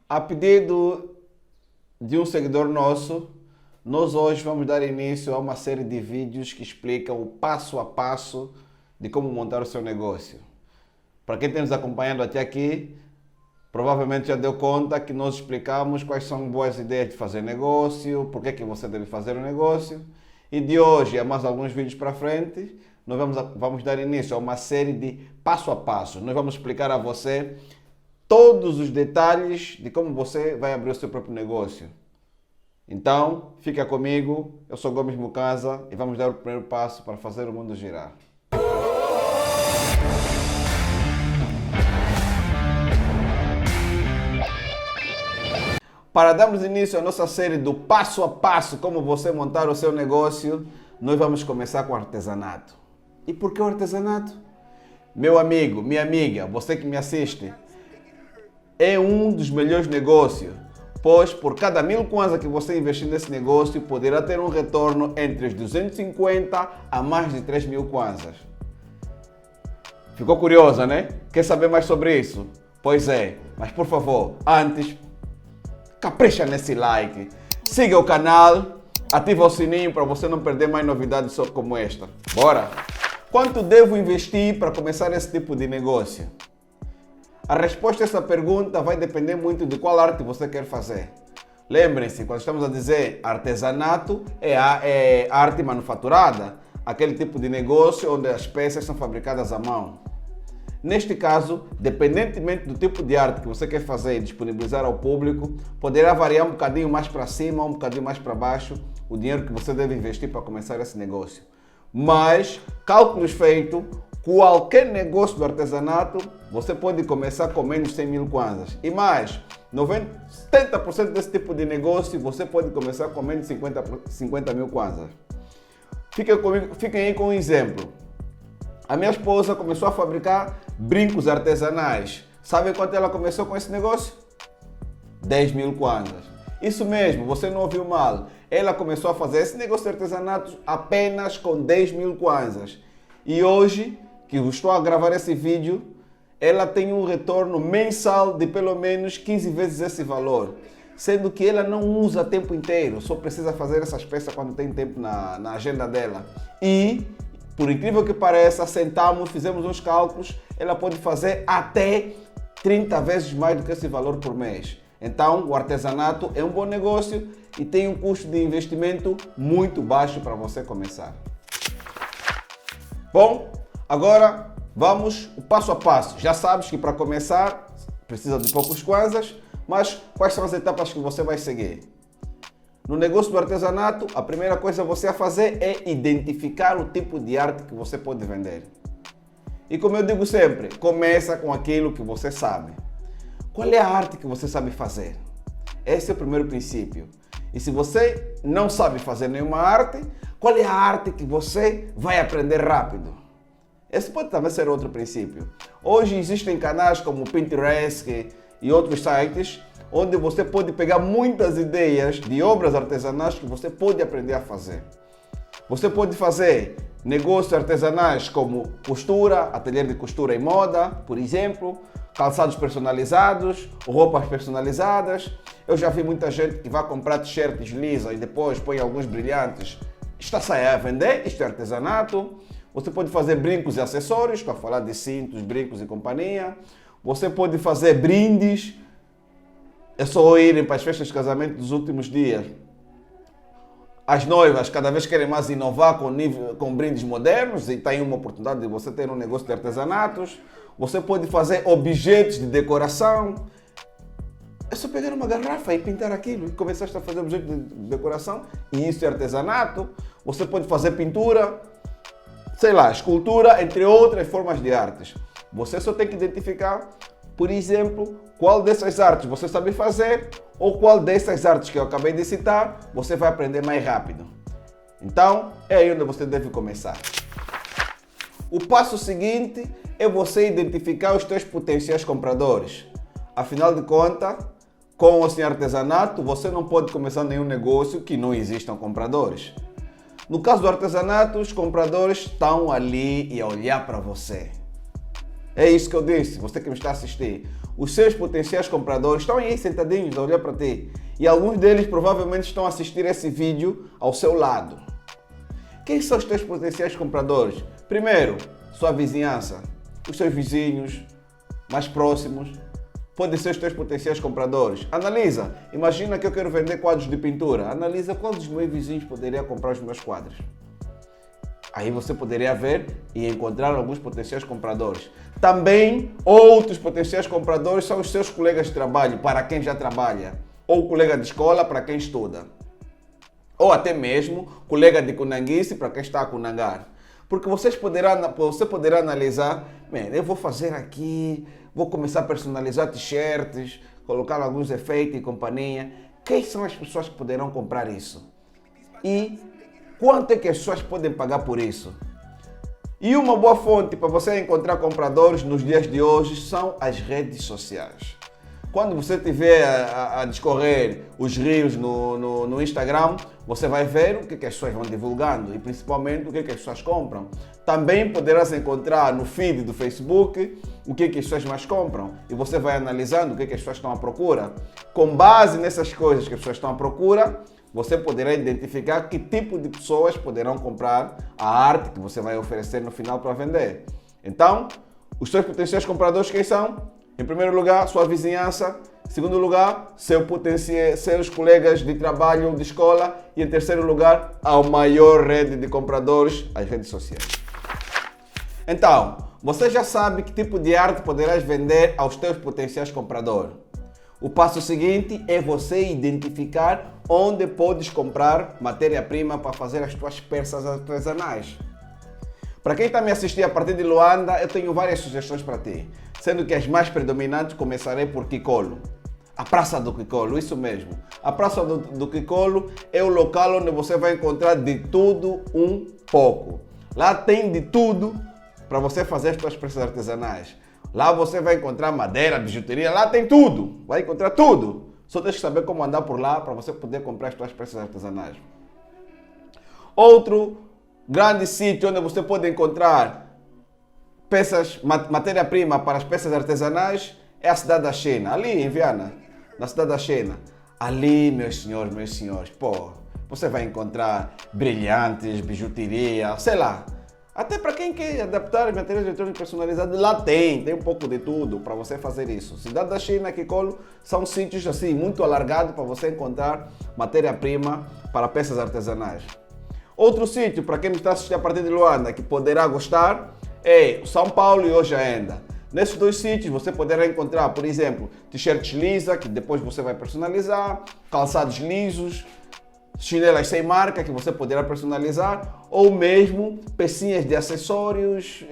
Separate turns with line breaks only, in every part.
A pedido de um seguidor nosso, nós hoje vamos dar início a uma série de vídeos que explicam o passo a passo de como montar o seu negócio. Para quem tem nos acompanhando até aqui, provavelmente já deu conta que nós explicamos quais são boas ideias de fazer negócio, por que você deve fazer um negócio. E de hoje a mais alguns vídeos para frente, nós vamos dar início a uma série de passo a passo. Nós vamos explicar a você todos os detalhes de como você vai abrir o seu próprio negócio. Então, fica comigo, eu sou Gomes Mukasa e vamos dar o primeiro passo para fazer o mundo girar. Para darmos início à nossa série do passo a passo como você montar o seu negócio, nós vamos começar com artesanato. E por que o artesanato? Meu amigo, minha amiga, você que me assiste, é um dos melhores negócios, pois por cada 1000 kwanza que você investir nesse negócio, poderá ter um retorno entre os 250 a mais de 3000 kwanzas. Ficou curiosa, né? Quer saber mais sobre isso? Pois é, mas por favor, antes, capricha nesse like, siga o canal, ativa o sininho para você não perder mais novidades como esta. Bora! Quanto devo investir para começar esse tipo de negócio? A resposta a essa pergunta vai depender muito de qual arte você quer fazer. Lembrem-se, quando estamos a dizer artesanato, é arte manufaturada, aquele tipo de negócio onde as peças são fabricadas à mão. Neste caso, dependentemente do tipo de arte que você quer fazer e disponibilizar ao público, poderá variar um bocadinho mais para cima, um bocadinho mais para baixo, o dinheiro que você deve investir para começar esse negócio. Mas, cálculos feitos, qualquer negócio do artesanato, você pode começar com menos de 100 mil kwanzas. E mais, 70% desse tipo de negócio, você pode começar com menos de 50 mil kwanzas. Fiquem aí com um exemplo. A minha esposa começou a fabricar brincos artesanais. Sabe quanto ela começou com esse negócio? 10 mil kwanzas. Isso mesmo, você não ouviu mal. Ela começou a fazer esse negócio de artesanato apenas com 10 mil kwanzas. E hoje, que eu estou a gravar esse vídeo, ela tem um retorno mensal de pelo menos 15 vezes esse valor. Sendo que ela não usa o tempo inteiro, só precisa fazer essas peças quando tem tempo na agenda dela. E, por incrível que pareça, sentamos, fizemos uns cálculos, ela pode fazer até 30 vezes mais do que esse valor por mês. Então, o artesanato é um bom negócio e tem um custo de investimento muito baixo para você começar. Bom, agora vamos o passo a passo. Já sabes que para começar precisa de poucos kwanzas, mas quais são as etapas que você vai seguir? No negócio do artesanato, a primeira coisa você a fazer é identificar o tipo de arte que você pode vender. E como eu digo sempre, começa com aquilo que você sabe. Qual é a arte que você sabe fazer? Esse é o primeiro princípio. E se você não sabe fazer nenhuma arte, qual é a arte que você vai aprender rápido? Esse pode também ser outro princípio. Hoje existem canais como o Pinterest e outros sites onde você pode pegar muitas ideias de obras artesanais que você pode aprender a fazer. Você pode fazer negócios artesanais como costura, ateliê de costura e moda, por exemplo, calçados personalizados, roupas personalizadas. Eu já vi muita gente que vai comprar t-shirts lisas e depois põe alguns brilhantes. Está a sair a vender, isto é artesanato. Você pode fazer brincos e acessórios, para falar de cintos, brincos e companhia. Você pode fazer brindes. É só irem para as festas de casamento dos últimos dias. As noivas cada vez querem mais inovar com brindes modernos e tem uma oportunidade de você ter um negócio de artesanatos. Você pode fazer objetos de decoração. É só pegar uma garrafa e pintar aquilo e começar a fazer objetos de decoração. E isso é artesanato. Você pode fazer pintura, sei lá, escultura, entre outras formas de artes. Você só tem que identificar, por exemplo, qual dessas artes você sabe fazer ou qual dessas artes que eu acabei de citar você vai aprender mais rápido. Então, é aí onde você deve começar. O passo seguinte é você identificar os teus potenciais compradores. Afinal de contas, com o artesanato, você não pode começar nenhum negócio que não existam compradores. No caso do artesanato, os compradores estão ali e a olhar para você. É isso que eu disse, você que me está a assistir. os seus potenciais compradores estão aí sentadinhos a olhar para ti. E alguns deles provavelmente estão a assistir esse vídeo ao seu lado. Quem são os teus potenciais compradores? Primeiro, sua vizinhança, os seus vizinhos mais próximos. Podem ser os teus potenciais compradores. Analisa. Imagina que eu quero vender quadros de pintura. Analisa quais dos meus vizinhos poderiam comprar os meus quadros. Aí você poderia ver e encontrar alguns potenciais compradores. Também, outros potenciais compradores são os seus colegas de trabalho, para quem já trabalha. Ou colega de escola, para quem estuda. Ou até mesmo colega de cunanguice, para quem está a cunangar. Porque você poderá analisar, eu vou fazer aqui, vou começar a personalizar t-shirts, colocar alguns efeitos e companhia. Quem são as pessoas que poderão comprar isso? E quanto é que as pessoas podem pagar por isso? E uma boa fonte para você encontrar compradores nos dias de hoje são as redes sociais. Quando você estiver a discorrer os reels no Instagram, você vai ver o que as pessoas vão divulgando e principalmente o que as pessoas compram. Também poderás encontrar no feed do Facebook o que as pessoas mais compram e você vai analisando o que as pessoas estão à procura. Com base nessas coisas que as pessoas estão à procura, você poderá identificar que tipo de pessoas poderão comprar a arte que você vai oferecer no final para vender. Então, os seus potenciais compradores quem são? Em primeiro lugar, sua vizinhança. Em segundo lugar, seus colegas de trabalho, de escola. E em terceiro lugar, a maior rede de compradores, as redes sociais. Então, você já sabe que tipo de arte poderás vender aos teus potenciais compradores. O passo seguinte é você identificar onde podes comprar matéria-prima para fazer as tuas peças artesanais. Para quem está me assistindo a partir de Luanda, eu tenho várias sugestões para ti, sendo que as mais predominantes começarei por Kikolo. A Praça do Kikolo, isso mesmo. A Praça do Kikolo é o local onde você vai encontrar de tudo um pouco. Lá tem de tudo para você fazer as suas peças artesanais. Lá você vai encontrar madeira, bijuteria, lá tem tudo. Vai encontrar tudo. Só tens que saber como andar por lá para você poder comprar as suas peças artesanais. Outro grande sítio onde você pode encontrar matéria-prima para as peças artesanais é a cidade da China, ali em Viana, na cidade da China. Ali, meus senhores, você vai encontrar brilhantes, bijuteria, sei lá. Até para quem quer adaptar os materiais eletrônicos personalizados, lá tem um pouco de tudo para você fazer isso. Cidade da China, Kikolo, são sítios assim muito alargados para você encontrar matéria-prima para peças artesanais. Outro sítio, para quem está assistindo a partir de Luanda, que poderá gostar, é São Paulo e Ojaenda. Nesses dois sítios você poderá encontrar, por exemplo, t-shirts lisa, que depois você vai personalizar, calçados lisos, chinelas sem marca, que você poderá personalizar, ou mesmo pecinhas de acessórios,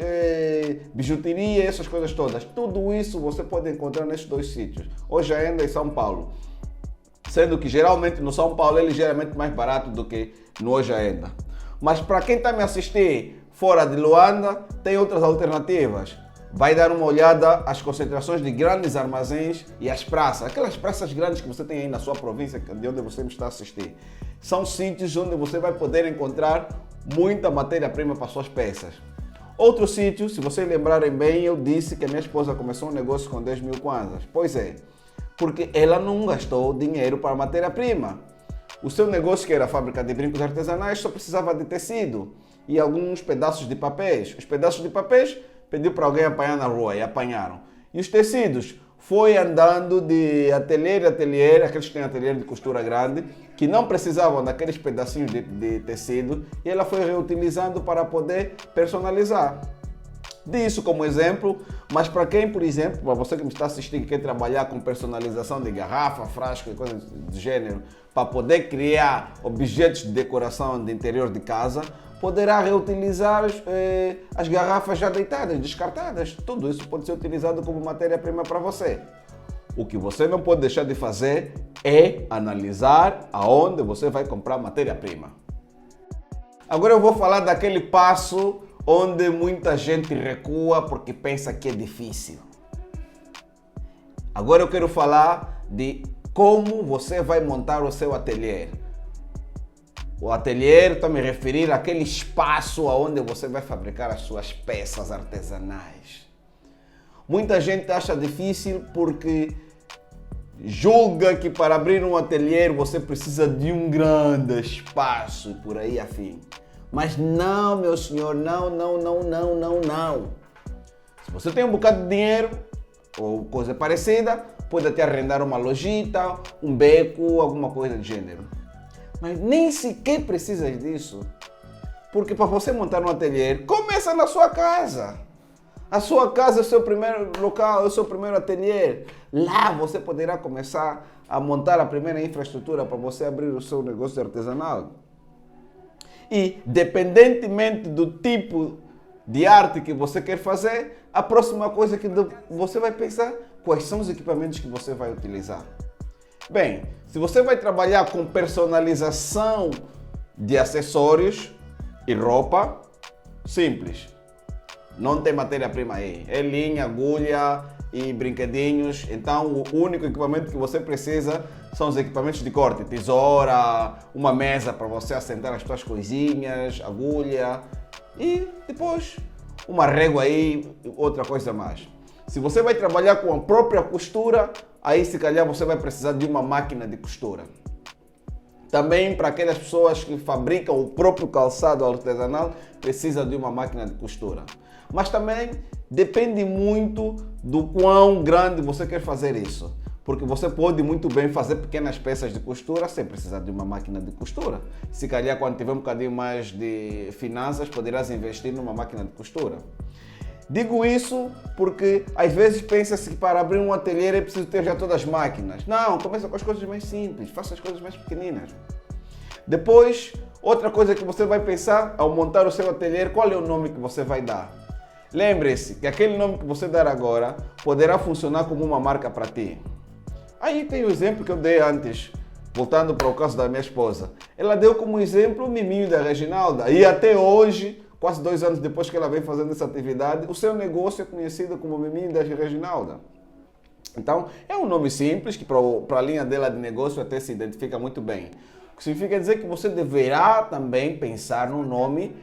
bijuteria, essas coisas todas. Tudo isso você pode encontrar nesses dois sítios, Ojaenda e São Paulo. Sendo que geralmente no São Paulo é ligeiramente mais barato do que no Ojaenda. Mas para quem está me assistir fora de Luanda, tem outras alternativas. Vai dar uma olhada às concentrações de grandes armazéns e às praças. Aquelas praças grandes que você tem aí na sua província, de onde você me está a assistir. São sítios onde você vai poder encontrar muita matéria-prima para suas peças. Outro sítio, se vocês lembrarem bem, eu disse que a minha esposa começou um negócio com 10 mil kwanzas. Pois é, porque ela não gastou dinheiro para matéria-prima. O seu negócio, que era a fábrica de brincos artesanais, só precisava de tecido e alguns pedaços de papéis. Os pedaços de papéis pediu para alguém apanhar na rua e apanharam. E os tecidos foi andando de ateliê em ateliê, aqueles que têm ateliê de costura grande, que não precisavam daqueles pedacinhos de tecido, e ela foi reutilizando para poder personalizar. Disso como exemplo, mas para quem, por exemplo, para você que me está assistindo e quer trabalhar com personalização de garrafa, frasco e coisas do gênero, para poder criar objetos de decoração de interior de casa, poderá reutilizar as garrafas já deitadas, descartadas. Tudo isso pode ser utilizado como matéria-prima para você. O que você não pode deixar de fazer é analisar aonde você vai comprar matéria-prima. Agora eu vou falar daquele passo onde muita gente recua porque pensa que é difícil. Agora eu quero falar de como você vai montar o seu ateliê. O ateliê, estou a me referir àquele espaço onde você vai fabricar as suas peças artesanais. Muita gente acha difícil porque julga que para abrir um ateliê você precisa de um grande espaço e por aí afim. Mas não, meu senhor, não. Se você tem um bocado de dinheiro ou coisa parecida, pode até arrendar uma lojita, um beco, alguma coisa do gênero. Mas nem sequer precisa disso. Porque para você montar um ateliê, começa na sua casa. A sua casa é o seu primeiro local, é o seu primeiro ateliê. Lá você poderá começar a montar a primeira infraestrutura para você abrir o seu negócio artesanal. E, dependentemente do tipo de arte que você quer fazer, a próxima coisa que você vai pensar, quais são os equipamentos que você vai utilizar. Bem, se você vai trabalhar com personalização de acessórios e roupa, simples. Não tem matéria-prima aí. É linha, agulha e brinquedinhos. Então, o único equipamento que você precisa são os equipamentos de corte. Tesoura, uma mesa para você assentar as suas coisinhas, agulha e depois uma régua aí, outra coisa mais. Se você vai trabalhar com a própria costura, aí se calhar você vai precisar de uma máquina de costura. Também para aquelas pessoas que fabricam o próprio calçado artesanal, precisa de uma máquina de costura. Mas também depende muito do quão grande você quer fazer isso. Porque você pode muito bem fazer pequenas peças de costura sem precisar de uma máquina de costura. Se calhar quando tiver um bocadinho mais de finanças, poderás investir numa máquina de costura. Digo isso porque às vezes pensa-se que para abrir um ateliê é preciso ter já todas as máquinas. Não, começa com as coisas mais simples, faça as coisas mais pequeninas. Depois, outra coisa que você vai pensar ao montar o seu ateliê, qual é o nome que você vai dar? Lembre-se que aquele nome que você dar agora poderá funcionar como uma marca para ti. Aí tem o exemplo que eu dei antes, voltando para o caso da minha esposa. Ela deu como exemplo o miminho da Reginalda e até hoje, quase 2 anos depois que ela vem fazendo essa atividade, o seu negócio é conhecido como miminho da Reginalda. Então, é um nome simples que para a linha dela de negócio até se identifica muito bem. O que significa dizer que você deverá também pensar num nome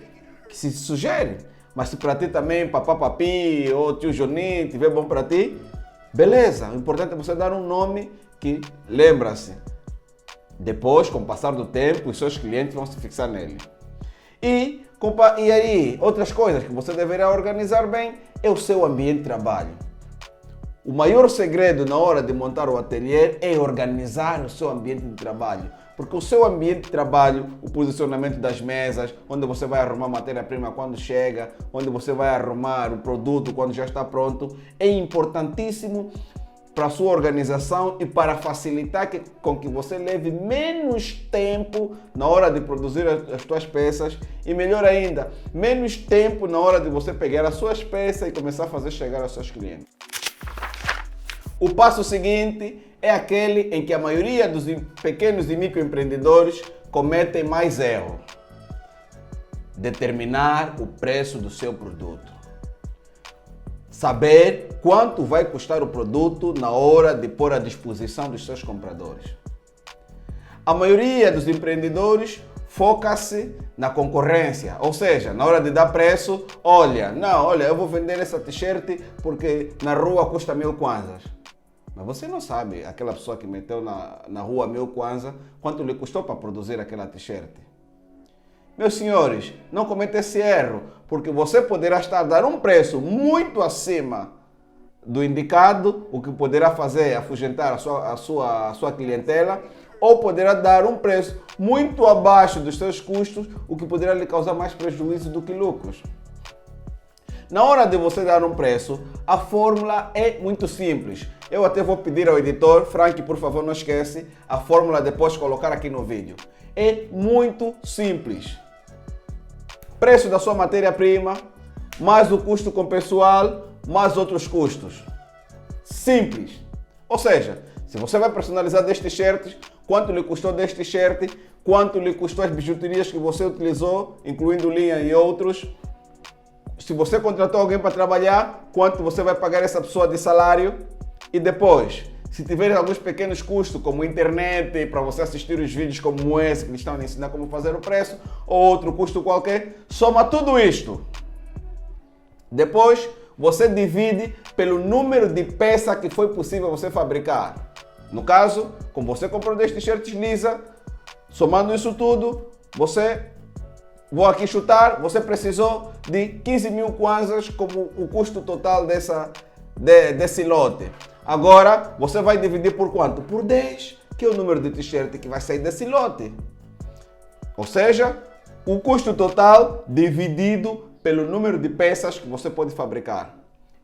que se sugere. Mas se para ti também, Papá Papi ou Tio Joninho, estiver bom para ti, beleza. O importante é você dar um nome que, lembra-se, depois, com o passar do tempo, os seus clientes vão se fixar nele. E aí, outras coisas que você deverá organizar bem é o seu ambiente de trabalho. O maior segredo na hora de montar o ateliê é organizar o seu ambiente de trabalho. Porque o seu ambiente de trabalho, o posicionamento das mesas, onde você vai arrumar matéria-prima quando chega, onde você vai arrumar o produto quando já está pronto, é importantíssimo para a sua organização e para facilitar com que você leve menos tempo na hora de produzir as suas peças e, melhor ainda, menos tempo na hora de você pegar as suas peças e começar a fazer chegar aos seus clientes. O passo seguinte é aquele em que a maioria dos pequenos e microempreendedores cometem mais erro: determinar o preço do seu produto. Saber quanto vai custar o produto na hora de pôr à disposição dos seus compradores. A maioria dos empreendedores foca-se na concorrência, ou seja, na hora de dar preço, olha, eu vou vender essa t-shirt porque na rua custa 1000 kwanzas. Mas você não sabe, aquela pessoa que meteu na rua 1000 kwanzas, quanto lhe custou para produzir aquela t-shirt. Meus senhores, não cometa esse erro, porque você poderá estar a dar um preço muito acima do indicado, o que poderá fazer afugentar a sua clientela, ou poderá dar um preço muito abaixo dos seus custos, o que poderá lhe causar mais prejuízo do que lucros. Na hora de você dar um preço, a fórmula é muito simples. Eu até vou pedir ao editor, Frank, por favor, não esquece, a fórmula depois colocar aqui no vídeo. É muito simples. Preço da sua matéria-prima, mais o custo com pessoal, mais outros custos. Simples. Ou seja, se você vai personalizar 10 t-shirts, quanto lhe custou 10 t-shirts, quanto lhe custou as bijuterias que você utilizou, incluindo linha e outros. Se você contratou alguém para trabalhar, quanto você vai pagar essa pessoa de salário? E depois, se tiver alguns pequenos custos, como internet, para você assistir os vídeos como esse, que estão a ensinar como fazer o preço, ou outro custo qualquer, soma tudo isto. Depois, você divide pelo número de peças que foi possível você fabricar. No caso, como você comprou 10 t-shirts lisa, somando isso tudo, vou aqui chutar, você precisou de 15 mil kwanzas como o custo total desse lote. Agora, você vai dividir por quanto? Por 10, que é o número de t-shirt que vai sair desse lote. Ou seja, o custo total dividido pelo número de peças que você pode fabricar.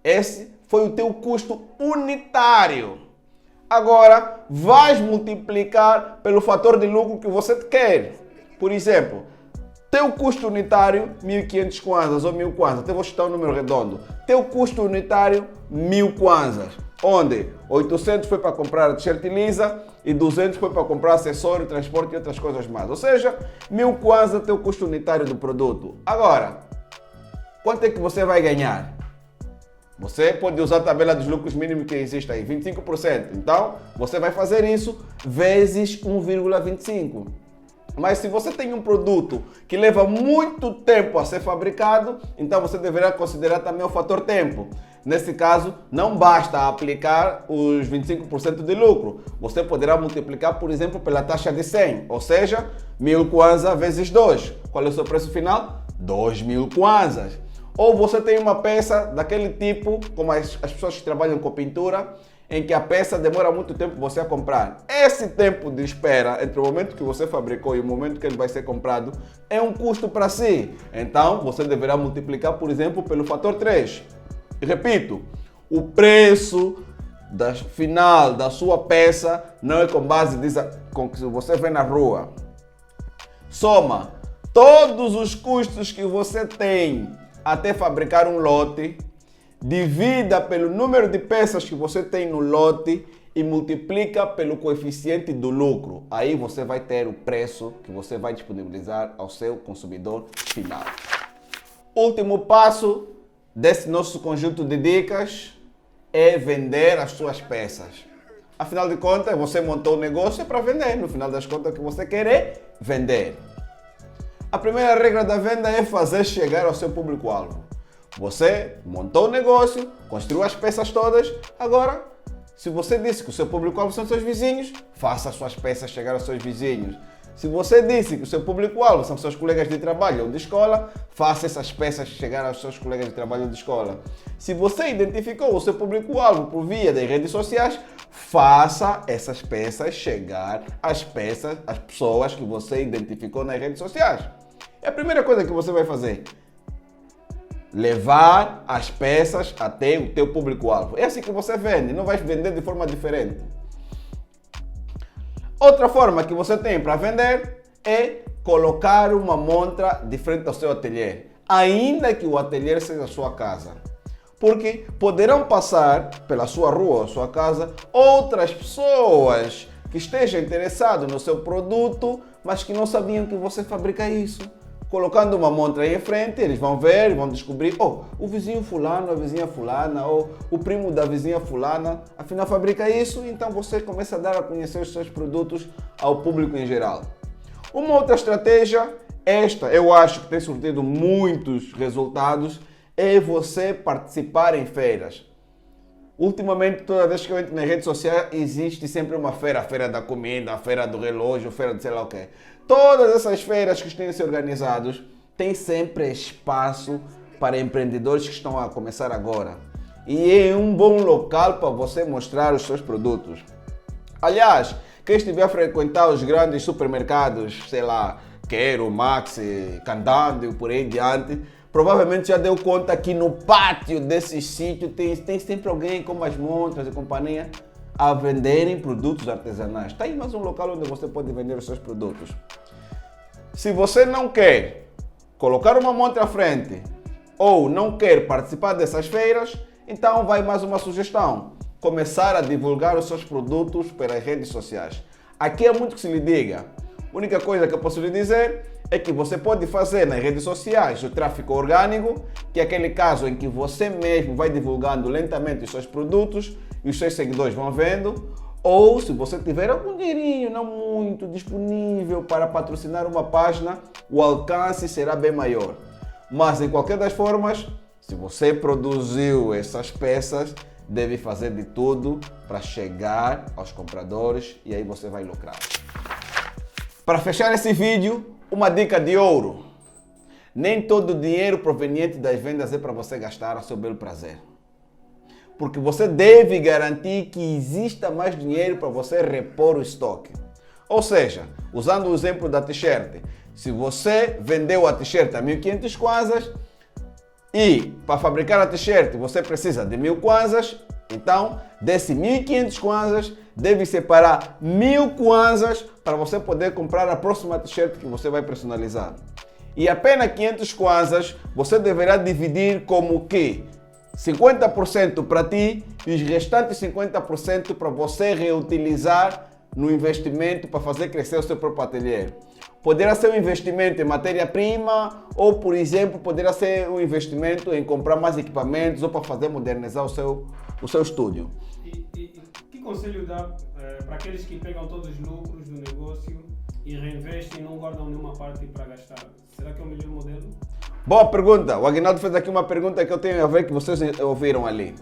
Esse foi o teu custo unitário. Agora, vais multiplicar pelo fator de lucro que você quer. Por exemplo, teu custo unitário, 1.500 kwanzas ou 1.000 kwanzas. Até vou chutar um número redondo. Teu custo unitário, 1.000 kwanzas. Onde 800 foi para comprar a t-shirt lisa e 200 foi para comprar acessório, transporte e outras coisas mais. Ou seja, 1.000 kwanzas é teu custo unitário do produto. Agora, quanto é que você vai ganhar? Você pode usar a tabela dos lucros mínimos que existe aí, 25%. Então, você vai fazer isso vezes 1,25. Mas se você tem um produto que leva muito tempo a ser fabricado, então você deverá considerar também o fator tempo. Nesse caso, não basta aplicar os 25% de lucro. Você poderá multiplicar, por exemplo, pela taxa de 100, ou seja, 1.000 kwanzas vezes 2. Qual é o seu preço final? 2.000 kwanzas. Ou você tem uma peça daquele tipo, como as pessoas que trabalham com pintura, em que a peça demora muito tempo você a comprar. Esse tempo de espera entre o momento que você fabricou e o momento que ele vai ser comprado é um custo para si. Então, você deverá multiplicar, por exemplo, pelo fator 3. E repito, o preço final da sua peça não é com base com o que você vê na rua. Soma todos os custos que você tem até fabricar um lote, divida pelo número de peças que você tem no lote e multiplica pelo coeficiente do lucro. Aí você vai ter o preço que você vai disponibilizar ao seu consumidor final. Último passo desse nosso conjunto de dicas é vender as suas peças. Afinal de contas, você montou um negócio para vender. No final das contas, o que você quer é vender. A primeira regra da venda é fazer chegar ao seu público-alvo. Você montou o negócio, construiu as peças todas, agora, se você disse que o seu público-alvo são seus vizinhos, faça as suas peças chegar aos seus vizinhos. Se você disse que o seu público-alvo são seus colegas de trabalho ou de escola, faça essas peças chegar aos seus colegas de trabalho ou de escola. Se você identificou o seu público-alvo por via das redes sociais, faça essas peças chegar às pessoas que você identificou nas redes sociais. É a primeira coisa que você vai fazer. Levar as peças até o teu público-alvo. É assim que você vende, não vai vender de forma diferente. Outra forma que você tem para vender é colocar uma montra de frente ao seu ateliê, ainda que o ateliê seja a sua casa. Porque poderão passar pela sua rua ou sua casa outras pessoas que estejam interessadas no seu produto, mas que não sabiam que você fabrica isso. Colocando uma montra aí em frente, eles vão ver, vão descobrir, o vizinho fulano, a vizinha fulana, ou o primo da vizinha fulana, afinal fabrica isso, então você começa a dar a conhecer os seus produtos ao público em geral. Uma outra estratégia, esta eu acho que tem surtido muitos resultados, é você participar em feiras. Ultimamente, toda vez que eu entro nas redes sociais, existe sempre uma feira. A feira da comida, a feira do relógio, a feira de sei lá o quê. Todas essas feiras que têm se organizados têm sempre espaço para empreendedores que estão a começar agora. E é um bom local para você mostrar os seus produtos. Aliás, quem estiver a frequentar os grandes supermercados, sei lá, Quero, Maxi, Candando e por aí diante, provavelmente já deu conta que no pátio desse sítio tem sempre alguém com as montras e companhia a venderem produtos artesanais. Está aí mais um local onde você pode vender os seus produtos. Se você não quer colocar uma montra à frente ou não quer participar dessas feiras, então vai mais uma sugestão. Começar a divulgar os seus produtos pelas redes sociais. Aqui é muito que se lhe diga. A única coisa que eu posso lhe dizer é que você pode fazer nas redes sociais o tráfego orgânico, que é aquele caso em que você mesmo vai divulgando lentamente os seus produtos e os seus seguidores vão vendo, ou se você tiver algum dinheirinho não muito disponível para patrocinar uma página, o alcance será bem maior. Mas, de qualquer das formas, Se você produziu essas peças, deve fazer de tudo para chegar aos compradores e aí você vai lucrar. Para fechar esse vídeo, uma dica de ouro. Nem todo o dinheiro proveniente das vendas é para você gastar a seu belo prazer. Porque você deve garantir que exista mais dinheiro para você repor o estoque. Ou seja, usando o exemplo da t-shirt, se você vendeu a t-shirt a 1.500 kwanzas e para fabricar a t-shirt você precisa de 1.000 kwanzas, então desse 1.500 kwanzas deve separar 1.000 kwanzas para você poder comprar a próxima t-shirt que você vai personalizar. E apenas 500 kwanzas você deverá dividir como que 50% para ti e os restantes 50% para você reutilizar no investimento para fazer crescer o seu próprio ateliê. Poderá ser um investimento em matéria-prima ou, por exemplo, poderá ser um investimento em comprar mais equipamentos ou para fazer modernizar o seu estúdio.
E que conselho dá para aqueles que pegam todos os lucros do negócio e reinvestem e não guardam nenhuma parte para gastar? Será que é o melhor modelo?
Boa pergunta. O Aguinaldo fez aqui uma pergunta que eu tenho a ver que vocês ouviram ali.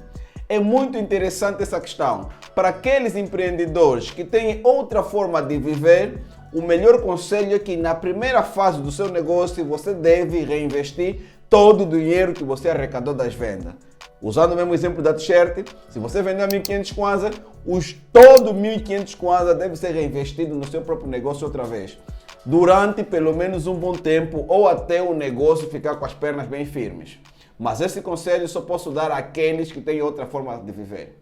É muito interessante essa questão. Para aqueles empreendedores que têm outra forma de viver, o melhor conselho é que na primeira fase do seu negócio você deve reinvestir todo o dinheiro que você arrecadou das vendas. Usando o mesmo exemplo da t-shirt, se você vender 1.500 kwanzas, todo 1.500 kwanzas deve ser reinvestido no seu próprio negócio outra vez. Durante pelo menos um bom tempo ou até o negócio ficar com as pernas bem firmes. Mas esse conselho só posso dar àqueles que têm outra forma de viver.